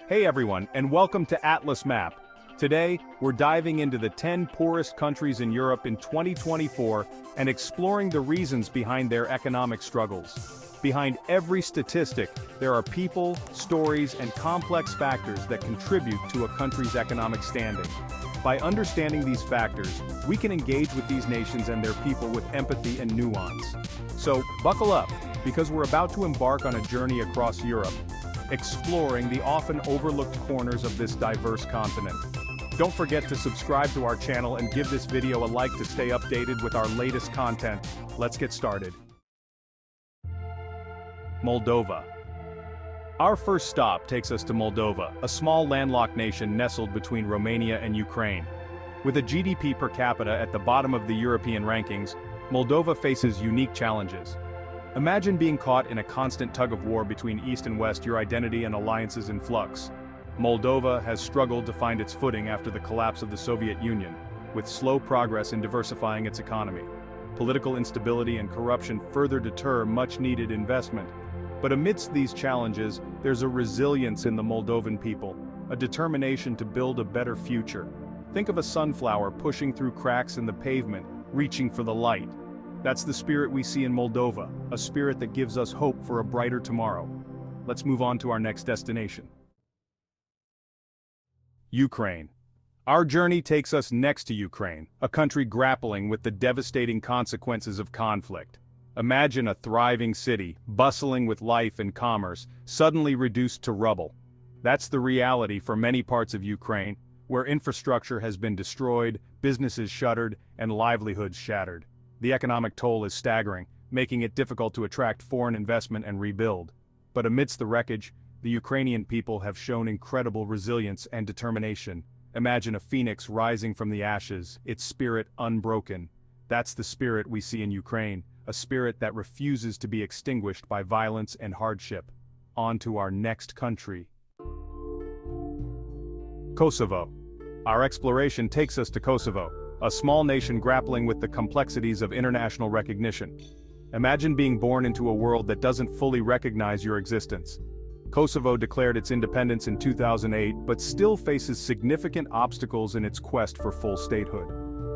Hey everyone, and welcome to AtlasMap. Today, we're diving into the 10 poorest countries in Europe in 2024 and exploring the reasons behind their economic struggles. Behind every statistic, there are people, stories, and complex factors that contribute to a country's economic standing. By understanding these factors, we can engage with these nations and their people with empathy and nuance. So, buckle up, because we're about to embark on a journey across Europe, exploring the often overlooked corners of this diverse continent. Don't forget to subscribe to our channel and give this video a like to stay updated with our latest content. Let's get started. Moldova. Our first stop takes us to Moldova, a small landlocked nation nestled between Romania and Ukraine. With a GDP per capita at the bottom of the European rankings, Moldova faces unique challenges. Imagine being caught in a constant tug-of-war between East and West, your identity and alliances in flux. Moldova has struggled to find its footing after the collapse of the Soviet Union, with slow progress in diversifying its economy. Political instability and corruption further deter much-needed investment. But amidst these challenges, there's a resilience in the Moldovan people, a determination to build a better future. Think of a sunflower pushing through cracks in the pavement, reaching for the light. That's the spirit we see in Moldova, a spirit that gives us hope for a brighter tomorrow. Let's move on to our next destination. Ukraine. Our journey takes us next to Ukraine, a country grappling with the devastating consequences of conflict. Imagine a thriving city, bustling with life and commerce, suddenly reduced to rubble. That's the reality for many parts of Ukraine, where infrastructure has been destroyed, businesses shuttered, and livelihoods shattered. The economic toll is staggering, making it difficult to attract foreign investment and rebuild. But amidst the wreckage, the Ukrainian people have shown incredible resilience and determination. Imagine a phoenix rising from the ashes, its spirit unbroken. That's the spirit we see in Ukraine, a spirit that refuses to be extinguished by violence and hardship. On to our next country. Kosovo. Our exploration takes us to Kosovo, a small nation grappling with the complexities of international recognition. Imagine being born into a world that doesn't fully recognize your existence. Kosovo declared its independence in 2008, but still faces significant obstacles in its quest for full statehood.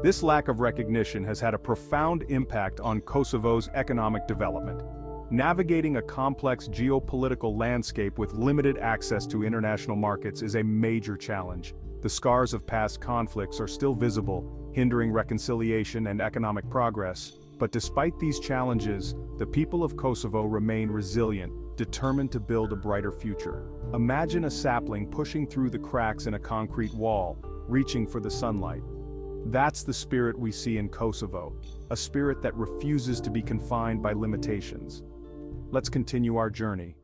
This lack of recognition has had a profound impact on Kosovo's economic development. Navigating a complex geopolitical landscape with limited access to international markets is a major challenge. The scars of past conflicts are still visible, hindering reconciliation and economic progress. But despite these challenges, the people of Kosovo remain resilient, determined to build a brighter future. Imagine a sapling pushing through the cracks in a concrete wall, reaching for the sunlight. That's the spirit we see in Kosovo, a spirit that refuses to be confined by limitations. Let's continue our journey.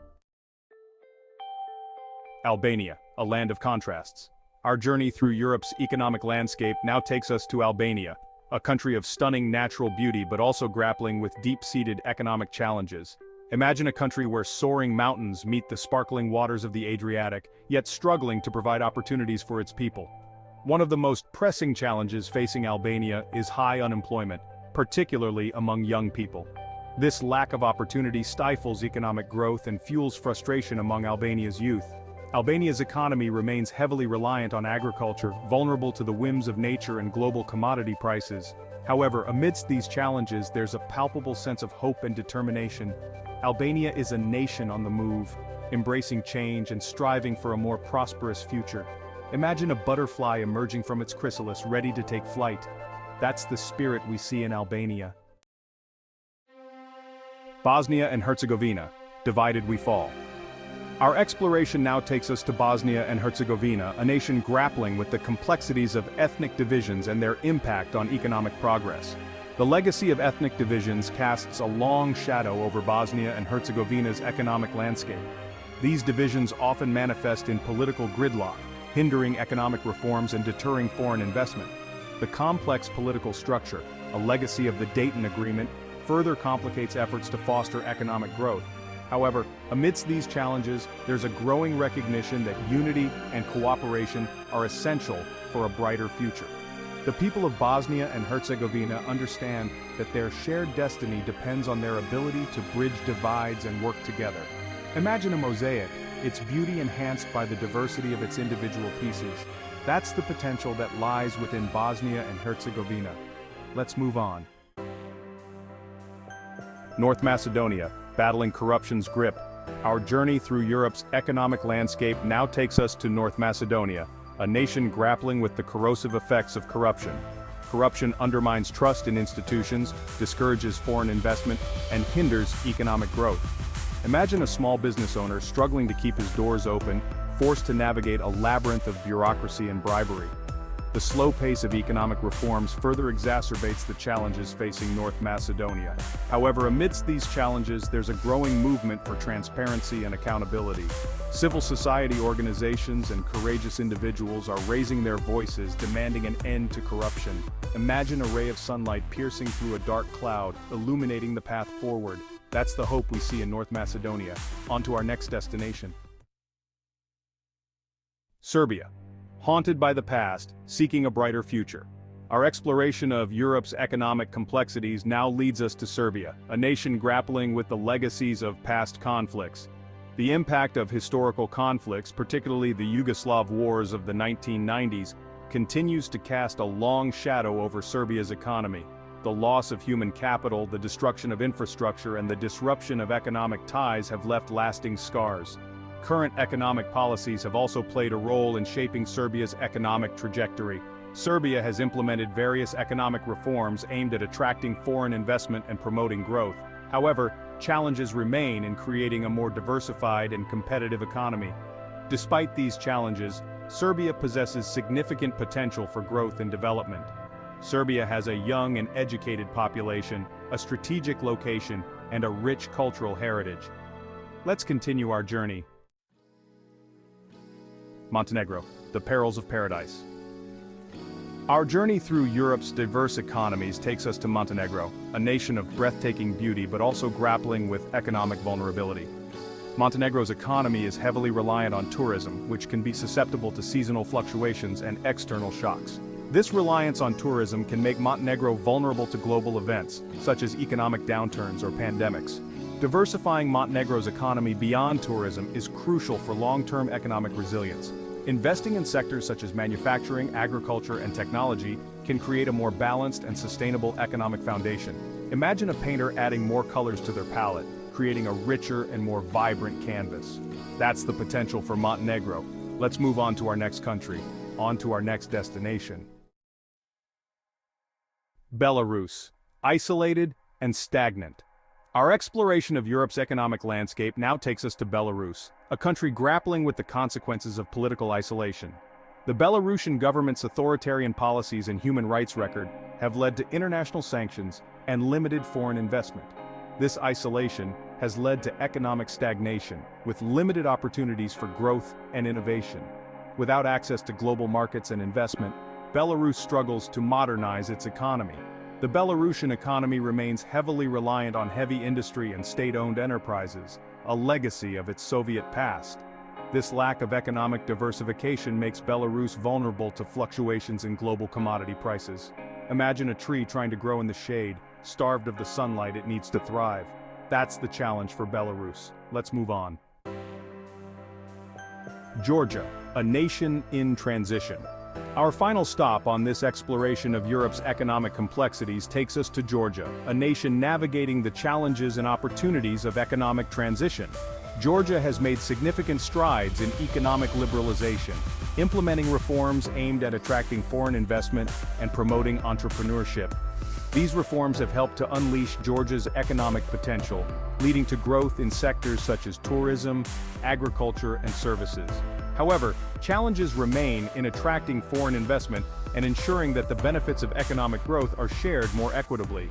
Albania, a land of contrasts. Our journey through Europe's economic landscape now takes us to Albania, a country of stunning natural beauty but also grappling with deep-seated economic challenges. Imagine a country where soaring mountains meet the sparkling waters of the Adriatic, yet struggling to provide opportunities for its people. One of the most pressing challenges facing Albania is high unemployment, particularly among young people. This lack of opportunity stifles economic growth and fuels frustration among Albania's youth. Albania's economy remains heavily reliant on agriculture, vulnerable to the whims of nature and global commodity prices. However, amidst these challenges, there's a palpable sense of hope and determination. Albania is a nation on the move, embracing change and striving for a more prosperous future. Imagine a butterfly emerging from its chrysalis, ready to take flight. That's the spirit we see in Albania. Bosnia and Herzegovina, divided we fall. Our exploration now takes us to Bosnia and Herzegovina, a nation grappling with the complexities of ethnic divisions and their impact on economic progress. The legacy of ethnic divisions casts a long shadow over Bosnia and Herzegovina's economic landscape. These divisions often manifest in political gridlock, hindering economic reforms and deterring foreign investment. The complex political structure, a legacy of the Dayton Agreement, further complicates efforts to foster economic growth. However, amidst these challenges, there's a growing recognition that unity and cooperation are essential for a brighter future. The people of Bosnia and Herzegovina understand that their shared destiny depends on their ability to bridge divides and work together. Imagine a mosaic its beauty enhanced by the diversity of its individual pieces. That's the potential that lies within Bosnia and Herzegovina. Let's move on. North Macedonia, battling corruption's grip. Our journey through Europe's economic landscape now takes us to North Macedonia, a nation grappling with the corrosive effects of corruption. Corruption undermines trust in institutions, discourages foreign investment, and hinders economic growth. Imagine a small business owner struggling to keep his doors open, forced to navigate a labyrinth of bureaucracy and bribery. The slow pace of economic reforms further exacerbates the challenges facing North Macedonia. However, amidst these challenges, there's a growing movement for transparency and accountability. Civil society organizations and courageous individuals are raising their voices, demanding an end to corruption. Imagine a ray of sunlight piercing through a dark cloud, illuminating the path forward. That's the hope we see in North Macedonia. On to our next destination. Serbia. Haunted by the past, seeking a brighter future. Our exploration of Europe's economic complexities now leads us to Serbia, a nation grappling with the legacies of past conflicts. The impact of historical conflicts, particularly the Yugoslav wars of the 1990s, continues to cast a long shadow over Serbia's economy. The loss of human capital, the destruction of infrastructure, and the disruption of economic ties have left lasting scars. Current economic policies have also played a role in shaping Serbia's economic trajectory. Serbia has implemented various economic reforms aimed at attracting foreign investment and promoting growth. However, challenges remain in creating a more diversified and competitive economy. Despite these challenges, Serbia possesses significant potential for growth and development. Serbia has a young and educated population, a strategic location, and a rich cultural heritage. Let's continue our journey. Montenegro, the perils of paradise. Our journey through Europe's diverse economies takes us to Montenegro, a nation of breathtaking beauty but also grappling with economic vulnerability. Montenegro's economy is heavily reliant on tourism, which can be susceptible to seasonal fluctuations and external shocks. This reliance on tourism can make Montenegro vulnerable to global events, such as economic downturns or pandemics. Diversifying Montenegro's economy beyond tourism is crucial for long-term economic resilience. Investing in sectors such as manufacturing, agriculture, and technology can create a more balanced and sustainable economic foundation. Imagine a painter adding more colors to their palette, creating a richer and more vibrant canvas. That's the potential for Montenegro. Let's move on to our next country, on to our next destination. Belarus. Isolated and stagnant. Our exploration of Europe's economic landscape now takes us to Belarus, a country grappling with the consequences of political isolation. The Belarusian government's authoritarian policies and human rights record have led to international sanctions and limited foreign investment. This isolation has led to economic stagnation, with limited opportunities for growth and innovation. Without access to global markets and investment, Belarus struggles to modernize its economy. The Belarusian economy remains heavily reliant on heavy industry and state-owned enterprises, a legacy of its Soviet past. This lack of economic diversification makes Belarus vulnerable to fluctuations in global commodity prices. Imagine a tree trying to grow in the shade, starved of the sunlight it needs to thrive. That's the challenge for Belarus. Let's move on. Georgia, a nation in transition. Our final stop on this exploration of Europe's economic complexities takes us to Georgia, a nation navigating the challenges and opportunities of economic transition. Georgia has made significant strides in economic liberalization, implementing reforms aimed at attracting foreign investment and promoting entrepreneurship. These reforms have helped to unleash Georgia's economic potential, leading to growth in sectors such as tourism, agriculture, and services. However, challenges remain in attracting foreign investment and ensuring that the benefits of economic growth are shared more equitably.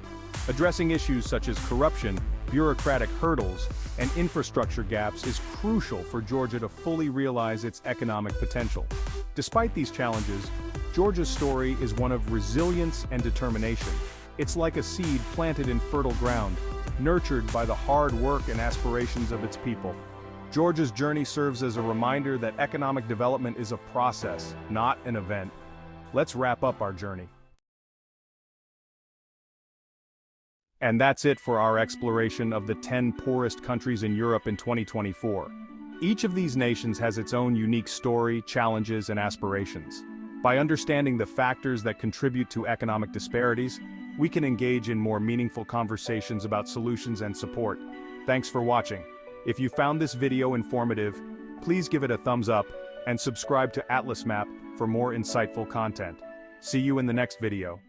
Addressing issues such as corruption, bureaucratic hurdles, and infrastructure gaps is crucial for Georgia to fully realize its economic potential. Despite these challenges, Georgia's story is one of resilience and determination. It's like a seed planted in fertile ground, nurtured by the hard work and aspirations of its people. Georgia's journey serves as a reminder that economic development is a process, not an event. Let's wrap up our journey. And that's it for our exploration of the 10 poorest countries in Europe in 2024. Each of these nations has its own unique story, challenges, and aspirations. By understanding the factors that contribute to economic disparities, we can engage in more meaningful conversations about solutions and support. Thanks for watching. If you found this video informative, please give it a thumbs up and subscribe to AtlasMap for more insightful content. See you in the next video.